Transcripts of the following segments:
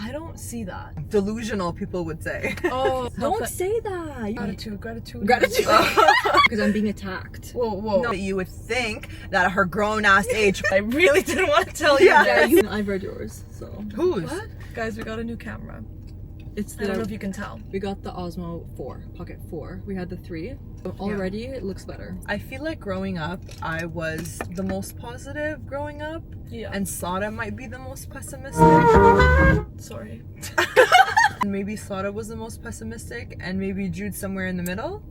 I don't see that. Delusional, people would say. Oh, Don't say that. Gratitude. Because I'm being attacked. Whoa. No, you would think that at her grown-ass age, I really didn't want to tell you Yeah, this. I've read yours, so. Whose? What? Guys, we got a new camera. It's I don't know if you can tell. We got the Osmo 4, Pocket 4. We had the 3. Already, it looks better. I feel like growing up, I was the most positive growing up. Yeah. And Sada might be the most pessimistic. Sorry. And maybe Sada was the most pessimistic, and maybe Jude somewhere in the middle.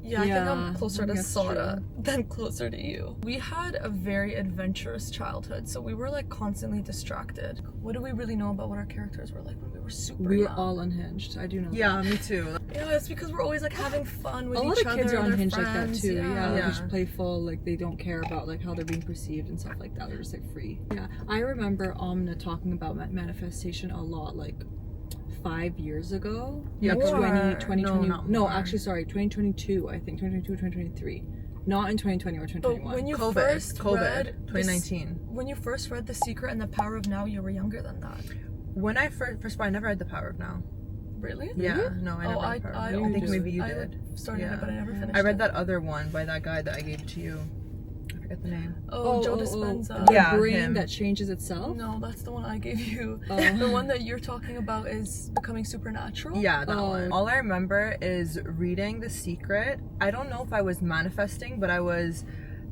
Yeah, I think Yeah, I'm closer I to think that's Sada than closer to you. We had a very adventurous childhood, so we were like constantly distracted. What do we really know about what our characters were like when we were super We were young? all unhinged. I do know. Yeah, me too. Yeah, it's because we're always like having fun with A lot each of other. kids are and their unhinged like that friends. too. Yeah, like Yeah. just playful. Like they don't care about like how they're being perceived and stuff like that. They're just like free. Yeah, I remember Omna talking about manifestation a lot, like 5 years ago. Yeah, like more. 2020. No, not more. Actually, sorry, 2022. I think 2022, 2023. Not in 2020 or But 2021. when you COVID, first COVID, read 2019. when you first read The Secret and The Power of Now, you were younger than that. When I first of all, I never read The Power of Now. Really? Yeah, no, I never read The Power of Now. I think almost- maybe you I did. started Yeah. it, but I never finished I read it. that other one by that guy that I gave to you. I forget the name. Oh, Joe Dispenza. The Yeah, brain him. that changes itself. No, that's the one I gave you. Oh. The one that you're talking about is Becoming Supernatural. Yeah, that Oh. one. All I remember is reading The Secret. I don't know if I was manifesting, but I was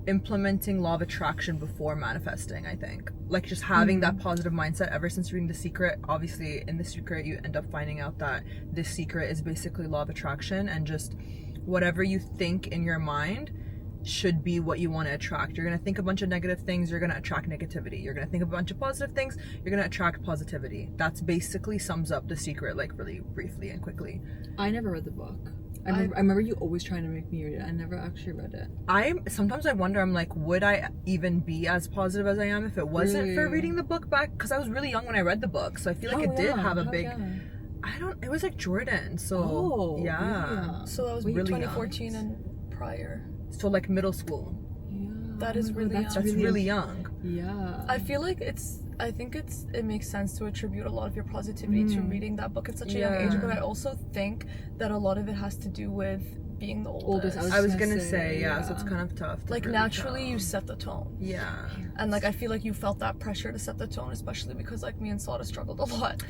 implementing law of attraction before manifesting, I think. Like just having that positive mindset ever since reading The Secret. Obviously, in The Secret, you end up finding out that The Secret is basically law of attraction, and just whatever you think in your mind should be what you want to attract. You're going to think a bunch of negative things, you're going to attract negativity. You're going to think a bunch of positive things, you're going to attract positivity. That's basically sums up The Secret, like really briefly and quickly. I never read the book. I remember you always trying to make me read it. I never actually read it. Sometimes I wonder, I'm like, would I even be as positive as I am if it wasn't for Really? reading the book back? Because I was really young when I read the book, so I feel like it did have a big. It was like Jordan, so Oh, yeah. So that was Really 2014 and prior. So like middle school. Yeah. That is really that's young. That's really young. Yeah. I feel like it makes sense to attribute a lot of your positivity to reading that book at such a young age, but I also think that a lot of it has to do with being the oldest. Oldest, I was gonna say, yeah, so yeah. it's kind of tough to Like really naturally tell. you set the tone. Yeah. And like I feel like you felt that pressure to set the tone, especially because like me and Sada struggled a lot.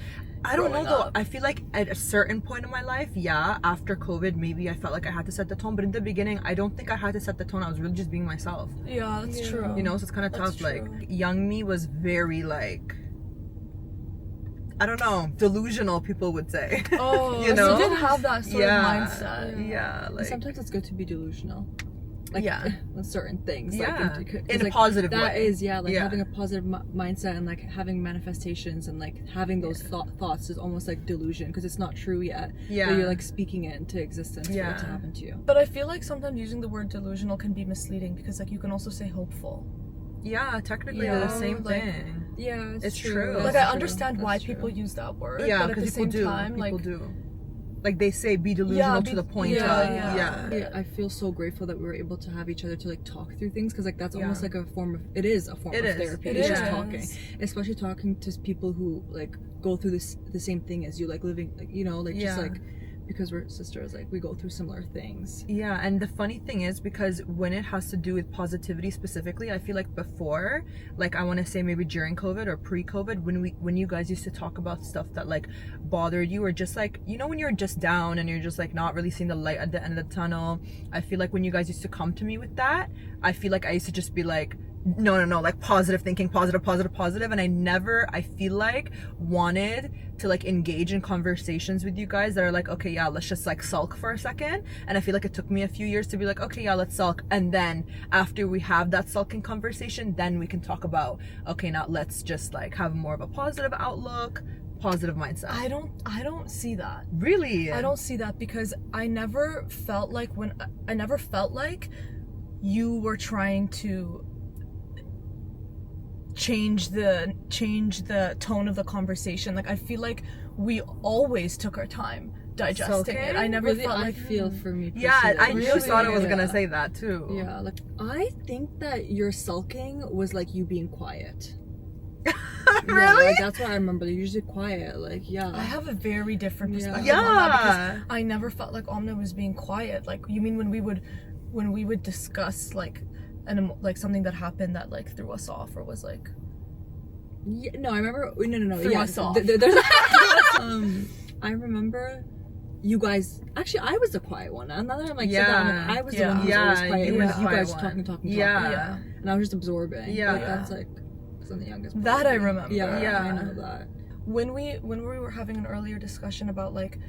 I don't know growing though. up. I feel like at a certain point in my life, yeah, after COVID, maybe I felt like I had to set the tone. But in the beginning, I don't think I had to set the tone. I was really just being myself. Yeah, that's Yeah. true. You know, so it's kind of That's tough. Like, true. young me was very like, I don't know, delusional, people would say. Oh, You know? so you did have that sort of mindset. Yeah, And like, sometimes it's good to be delusional. Like, Yeah. with certain things. yeah, Like, 'cause, in a like, positive that way. is, yeah, like Yeah. having a positive mindset and like having manifestations and like having those thoughts is almost like delusion because it's not true yet. Yeah. But you're like speaking it into existence for it to Yeah. happen to you. But I feel like sometimes using the word delusional can be misleading because like you can also say hopeful. Yeah, technically Yeah, they're the same like- thing. Yeah, It's true. Like That's I understand That's why true. people use that word, Yeah, but at the because people same do. time, People like do. Like they say, be delusional to the point yeah, of yeah. Yeah, I feel so grateful that we were able to have each other to like talk through things because like that's Yeah. almost like a form of it is a form It of is. therapy. It It's is. just talking, especially talking to people who like go through the same thing as you, like living, like, you know, like just Yeah. like because we're sisters, like we go through similar things. Yeah, and the funny thing is, because when it has to do with positivity specifically, I feel like before, like I want to say maybe during COVID or pre-COVID, when you guys used to talk about stuff that like bothered you, or just like, you know, when you're just down and you're just like not really seeing the light at the end of the tunnel, I feel like when you guys used to come to me with that, I feel like I used to just be like, no, like positive thinking, positive, and I feel like wanted to like engage in conversations with you guys that are like, okay, yeah, let's just like sulk for a second. And I feel like it took me a few years to be like, okay, yeah, let's sulk, and then after we have that sulking conversation, then we can talk about, okay, now let's just like have more of a positive outlook, positive mindset. I don't see that. Really? I don't see that because I never felt like you were trying to change the tone of the conversation. Like I feel like we always took our time digesting it. I never Really, felt I like feel for me. Yeah, I personally, knew Really? Sada was gonna Yeah. say that too. Yeah, like I think that your sulking was like you being quiet. Really? Like, that's what I remember. They're usually quiet. Like, yeah. I have a very different perspective Yeah. on that because I never felt like Omna was being quiet. Like, you mean when we would discuss like like something that happened that like threw us off or was like Yeah, no, I remember. No. Threw us off. There's I remember you guys. Actually, I was the quiet one. Now that I'm like, sit down, like, I was the one who was always quiet. you It were was the you quiet guys one. talking. Yeah. And I was just absorbing. Yeah. Like, that's like some of the youngest. that. I probably. remember. Yeah, I know that. When we were having an earlier discussion about like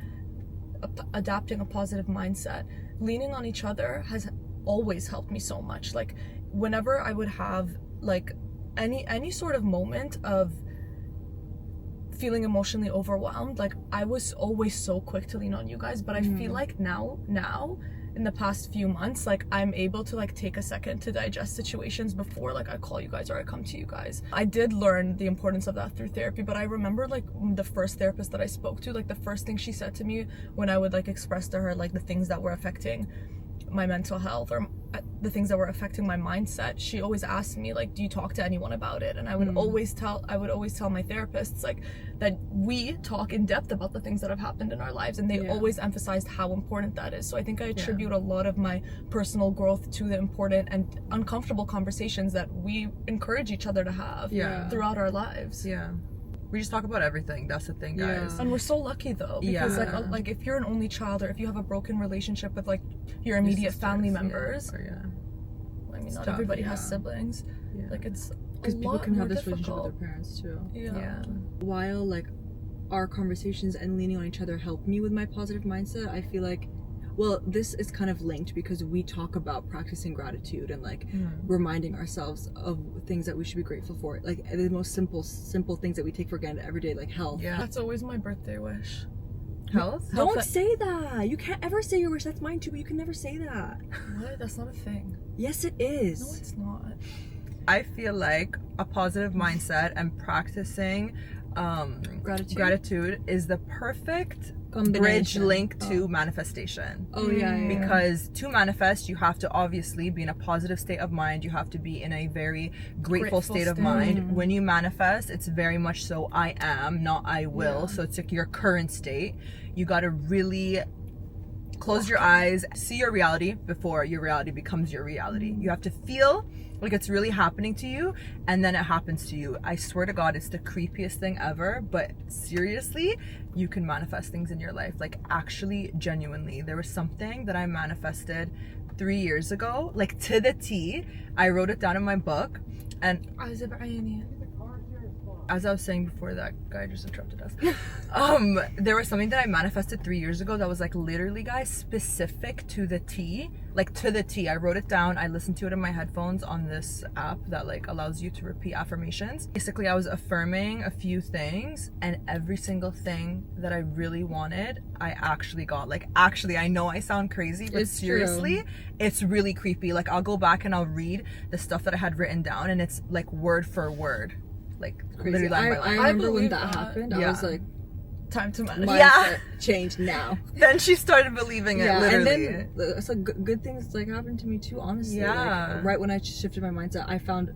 adapting a positive mindset, leaning on each other has always helped me so much. Like, whenever I would have like any sort of moment of feeling emotionally overwhelmed, like I was always so quick to lean on you guys, but I feel like now in the past few months, like I'm able to like take a second to digest situations before like I call you guys or I come to you guys. I did learn the importance of that through therapy, but I remember like the first therapist that I spoke to, like the first thing she said to me when I would like express to her like the things that were affecting my mental health or the things that were affecting my mindset, she always asked me like, do you talk to anyone about it? And I would always tell my therapists like that we talk in depth about the things that have happened in our lives, and they always emphasized how important that is. So I think I attribute a lot of my personal growth to the important and uncomfortable conversations that we encourage each other to have throughout our lives. We just talk about everything. That's the thing, guys. And we're so lucky though, because like if you're an only child or if you have a broken relationship with like your immediate family members, I mean, not everybody has siblings. Like, it's because people can have this relationship with their parents too. While like our conversations and leaning on each other helped me with my positive mindset, I feel like, well, this is kind of linked because we talk about practicing gratitude and like reminding ourselves of things that we should be grateful for, like the most simple things that we take for granted every day, like health. That's always my birthday wish. Health? Don't say that. You can't ever say your wish. That's mine too, but you can never say that. What? That's not a thing. Yes, it is. No, it's not. I feel like a positive mindset and practicing gratitude is the perfect bridge link to manifestation. Because to manifest, you have to obviously be in a positive state of mind. You have to be in a very grateful state of mind. When you manifest, it's very much so I am, not I will. So it's like your current state. You got to really close your eyes, see your reality before your reality becomes your reality. You have to feel like it's really happening to you, and then it happens to you. I swear to God, it's the creepiest thing ever, but seriously, you can manifest things in your life. Like, actually, genuinely, there was something that I manifested 3 years ago, like to the T. I wrote it down in my book, and as I was saying before, that guy just interrupted us. There was something that I manifested 3 years ago that was like literally, guys, specific to the T. Like to the T. I wrote it down. I listened to it in my headphones on this app that like allows you to repeat affirmations. Basically, I was affirming a few things, and every single thing that I really wanted, I actually got. Like, actually, I know I sound crazy, but seriously, it's really creepy. Like, I'll go back and I'll read the stuff that I had written down, and it's like word for word. Like, crazy. literally line by line. I remember when that happened. I was like, time to manifest. mindset change now. Then she started believing it, literally. And then it's like good things like happened to me too, honestly. Like, right when I shifted my mindset, I found,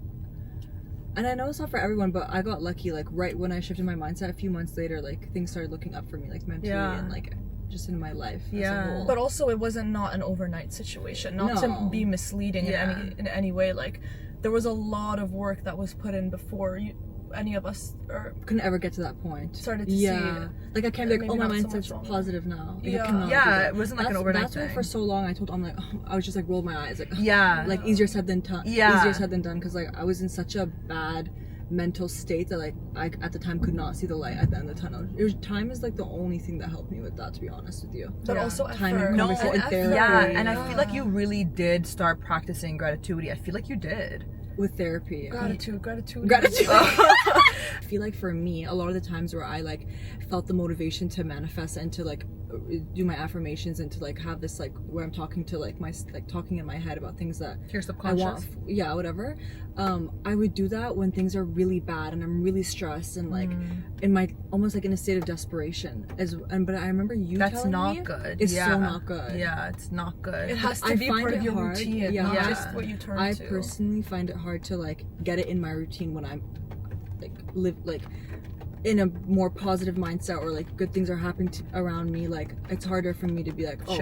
and I know it's not for everyone, but I got lucky. Like, right when I shifted my mindset, a few months later, like things started looking up for me, like mentally and like just in my life as a whole. But also, it wasn't not an overnight situation. Not to be misleading in any way. Like, there was a lot of work that was put in before any of us couldn't ever get to that point. Started to see it. Like, I can't be like, oh, my mindset's positive now. Like, it wasn't like an overnight that's thing. Why for so long I told, I'm like, I was just like rolled my eyes, like, like easier said than done. Easier said than done, because like I was in such a bad mental state that like I at the time could not see the light at the end of the tunnel. Time is like the only thing that helped me with that, to be honest with you. But also time and conversation, therapy. And I feel like you really did start practicing gratitude. I feel like you did. With therapy. Gratitude. I feel like for me, a lot of the times where I like felt the motivation to manifest and to like do my affirmations and to like have this like where I'm talking to like my like talking in my head about things that your subconscious, I want, whatever. I would do that when things are really bad and I'm really stressed and like in my almost like in a state of desperation. But I remember you that's telling not me good. It's so not good. Yeah, it's not good. It has to be part of your routine, not just what you turn to. I personally find it hard to like get it in my routine when I'm like live like in a more positive mindset, or like good things are happening around me, like it's harder for me to be like, oh,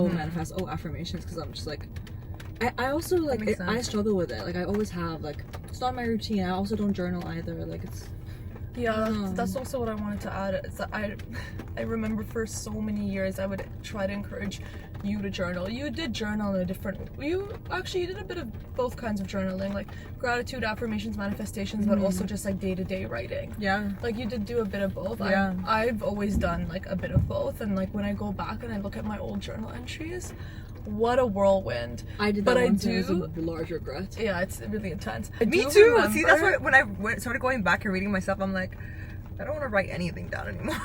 manifest, oh, affirmations, because I'm just like, I also like I struggle with it. Like I always have, like it's not my routine. I also don't journal either. Like it's that's also what I wanted to add. Is that I remember for so many years I would try to encourage you to journal. You did journal in a different. You did a bit of both kinds of journaling, like gratitude, affirmations, manifestations, but also just like day-to-day writing. Yeah. Like you did do a bit of both. Yeah. I've always done like a bit of both, and like when I go back and I look at my old journal entries, what a whirlwind. I did that, but I do a large regret. Yeah, it's really intense. Me too. See, that's why when I started going back and reading myself, I'm like, I don't want to write anything down anymore.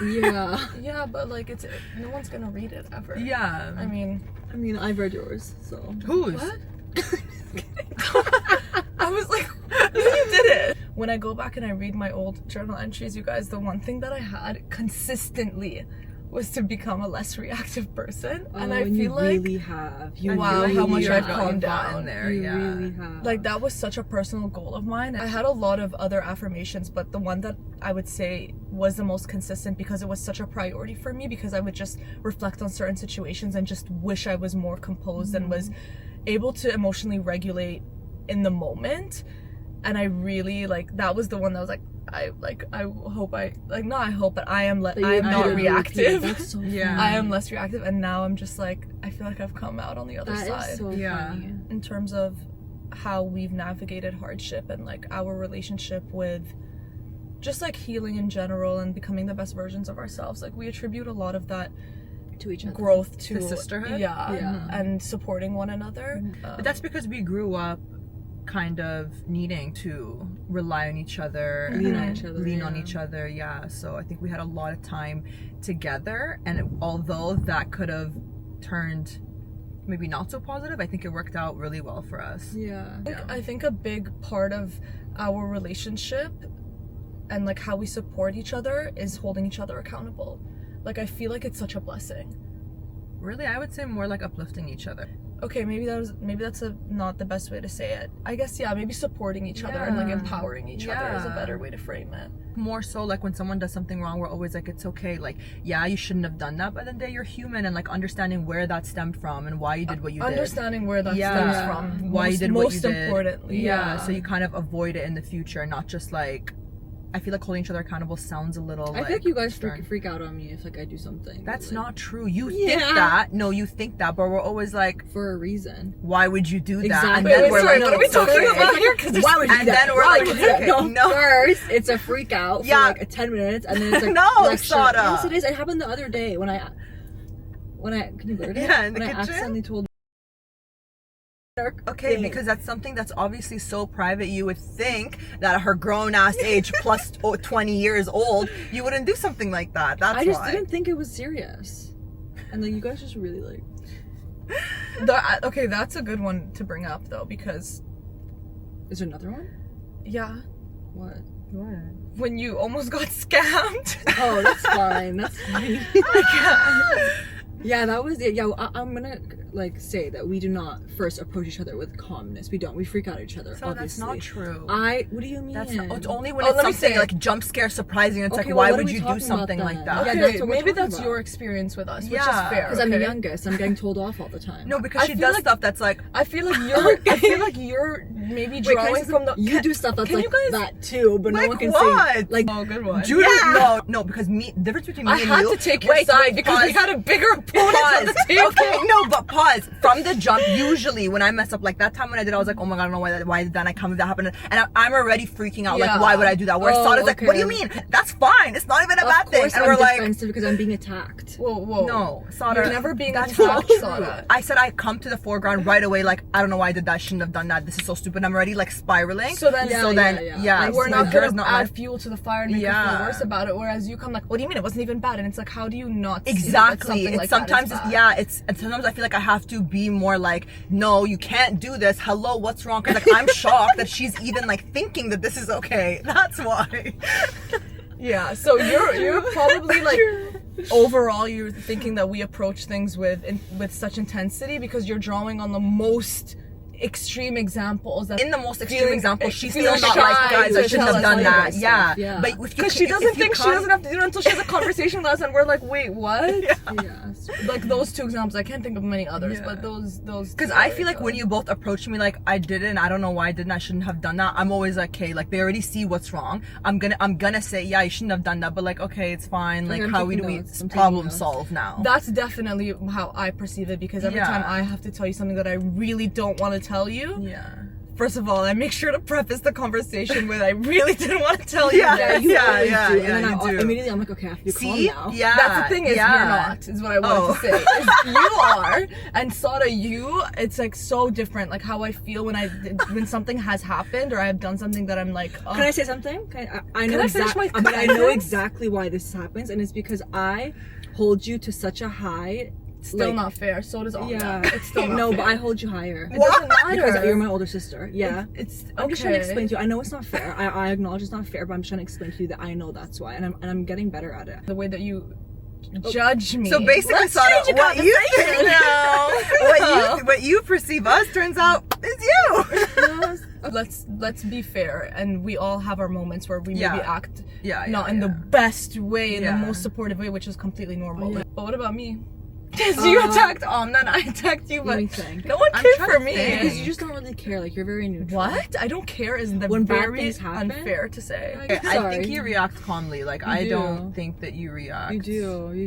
Yeah, but like it's no one's gonna read it ever. Yeah. I mean, I've read yours, so. Whose? What? I was like, you did it. When I go back and I read my old journal entries, you guys, the one thing that I had consistently was to become a less reactive person. And I feel like you really have. Wow, how much I've calmed down there. You really have. Like that was such a personal goal of mine. I had a lot of other affirmations, but the one that I would say was the most consistent, because it was such a priority for me, because I would just reflect on certain situations and just wish I was more composed and was able to emotionally regulate in the moment. And I really that was the one that was like, I hope but I am not reactive. That's so funny. I am less reactive, and now I'm just like, I feel like I've come out on the other side. That is so funny. In terms of how we've navigated hardship and like our relationship with just like healing in general and becoming the best versions of ourselves, like we attribute a lot of that to each other, growth to sisterhood, and supporting one another. But that's because we grew up kind of needing to rely on each other, lean on each other. So I think we had a lot of time together, and although that could have turned maybe not so positive, I think it worked out really well for us. I think a big part of our relationship and like how we support each other is holding each other accountable. Like I feel like it's such a blessing. Really, I would say more like uplifting each other. Okay, maybe that's not the best way to say it. I guess maybe supporting each other and like empowering each other is a better way to frame it. More so like when someone does something wrong, we're always like, it's okay, like you shouldn't have done that, but then you're human, and like understanding where that stemmed from and why you did what you did. Understanding where that stems from. Why you did what you did. Most importantly. So you kind of avoid it in the future, not just like, I feel like holding each other accountable sounds a little I think you guys freak out on me if like I do something. That's not true. You think that. No, you think that, but we're always like, for a reason. Why would you do that? Exactly. And then we're like, what are we talking about here? Why would you do that? And then we're like, okay, no. First, it's a freak out for like 10 minutes, and then it's like, no, Sada. Yes, it is. It happened the other day when I can you believe it? Yeah, in the when kitchen? I accidentally told. Okay, because that's something that's obviously so private. You would think that at her grown-ass age plus 20 years old, you wouldn't do something like that. That's why. I just didn't think it was serious. And like, you guys just really like... Okay, that's a good one to bring up though, because... Is there another one? Yeah. What? When you almost got scammed. Oh, that's fine. That's fine. Yeah, that was it. Yeah, I'm gonna like say that we do not first approach each other with calmness. We don't. We freak out at each other. So obviously. that's not true. What do you mean? That's not, it's only when it's something like jump scare, surprising. It's okay, like, well, why would you do something like that? Okay, maybe that's your experience with us, which is fair. Because I'm the youngest, I'm getting told off all the time. No, because she does stuff that's like. I feel like you're maybe drawing from the. You do stuff that's like that too, but no one can say. Like, oh, good one. Judith, no, because the difference between me and you. I had to take your side because we had a bigger opponent on the table. Okay, no, but pause. From the jump, usually when I mess up, like that time when I did, I was like, oh my god, I don't know why did that, and I come, that happened, and I'm already freaking out, like, why would I do that? Where Sada's like, what do you mean? That's fine. It's not even a bad thing. And we're like, defensive because I'm being attacked. Whoa. No, Sada. You're never being attacked, Sada. I said I come to the foreground right away, like, I don't know why I did that. I shouldn't have done that. This is so stupid. I'm already like spiraling. So then, like, we're not gonna add fuel to the fire and make you feel worse about it. Whereas you come like, what do you mean? It wasn't even bad. And it's like, how do you not see that something like sometimes that is bad? and sometimes I feel like I have to be more like, no, you can't do this. Hello, what's wrong? Because like, I'm shocked that she's even like thinking that this is okay. That's why. Yeah, so you're probably like overall you're thinking that we approach things with such intensity because you're drawing on the most extreme examples that in the most extreme feeling- example, she's feeling still not shy like, guys, I to shouldn't tell have us done that. stuff. Yeah. Yeah. But if you because she can- doesn't if you think she can't- doesn't have to do it until she has a conversation with us, and we're like, wait, what? Yeah. Like those two examples. I can't think of many others, Yeah. but those. Because I feel like when you both approach me like I didn't, I don't know why I didn't, I shouldn't have done that. I'm always like, okay, like they already see what's wrong. I'm gonna say, yeah, you shouldn't have done that, but like, okay, it's fine. Like, I'm how taking do we notes. I'm taking problem notes. solve now? That's definitely how I perceive it, because every Yeah. time I have to tell you something that I really don't want to tell you, Yeah. first of all, I make sure to preface the conversation with I really didn't want to tell you. Yeah, this. you yeah, always yeah, do. yeah, And then you do. immediately I'm like, okay, I have to be calm See? now. Yeah. That's the thing is yeah. you're not, is what I wanted to say. Is you are, and Sada, you, it's like so different. Like how I feel when something has happened or I have done something that I'm like, oh. Can I say something? I know Can I finish my but I know sentence? exactly why this happens, and it's because I hold you to such a high. Still like, not fair. So does all Yeah, that. It's still not no, fair. but I hold you higher. It doesn't matter. Because you're my older sister. Yeah. It's okay. I'm just trying to explain to you. I know it's not fair. I acknowledge it's not fair, but I'm just trying to explain to you that I know that's why, and I'm getting better at it. The way that you judge me. So basically, Let's Sada, change the what you think conversation. now, what you perceive us turns out is you. Let's be fair, and we all have our moments where we maybe Yeah. act Yeah, not in the best way, in Yeah. the most supportive way, which is completely normal. Yeah. But what about me? Because you attacked Amna and I attacked you, Let but me think. no one I'm cared trying for to me. think. Because you just don't really care. Like you're very neutral. What? I don't care is the When bad very things happen? unfair to say. Like, I Sorry. think you react calmly. Like You I do. don't think that you react. You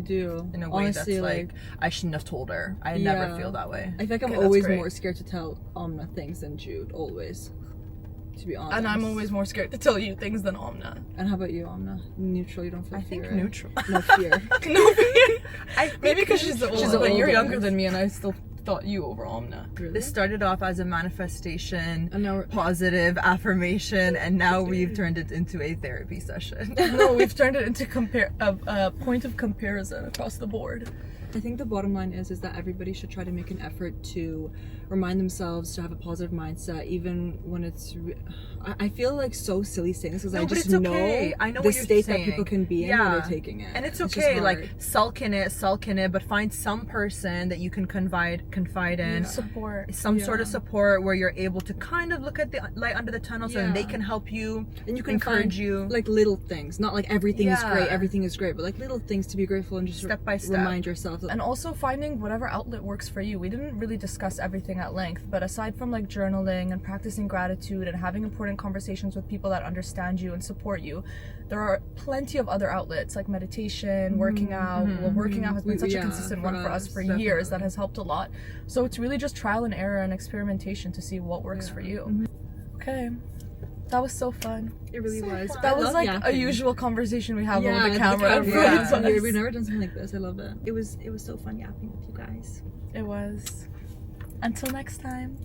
do. In a way Honestly, that's like I shouldn't have told her. I never Yeah. feel that way. I feel like I'm Okay, that's always great. more scared to tell Amna things than Jude. Always. To be honest. And I'm always more scared to tell you things than Amna. And how about you, Amna? Neutral. You don't feel I fear. think neutral. No fear. No, I maybe because she's the She's older, the but you're older. younger than me, and I still thought you over Amna. Really? This started off as a manifestation, And now we're, positive affirmation, and now we've turned it into a therapy session. No, we've turned it into a point of comparison across the board. I think the bottom line is that everybody should try to make an effort to remind themselves to have a positive mindset, even when it's. I feel like so silly saying this because No, I but just it's okay. I know the what you're state saying. that people can be in Yeah. when they're taking it, And it's just okay, hard. like sulk in it, but find some person that you can confide in. Yeah. Support. Some Yeah. sort of support where you're able to kind of look at the light under the tunnel, so then they Yeah. can help you, and you can encourage find, you. like little things, not like everything is Yeah. great, but like little things to be grateful and just Step by step. remind yourself. And also finding whatever outlet works for you. We didn't really discuss everything at length, but aside from like journaling and practicing gratitude and having important conversations with people that understand you and support you, there are plenty of other outlets like meditation, working out. Well, working out has been such a Yeah, consistent for one for us us, for definitely. years that has helped a lot. So it's really just trial and error and experimentation to see what works for you. Okay. That was so fun. It really So was. fun. That I was love like a yapping. usual conversation we have Yeah, over the the camera. in camera. front Yeah. of us. We've never done something like this. I love it. It was so fun yapping with you guys. It was. Until next time.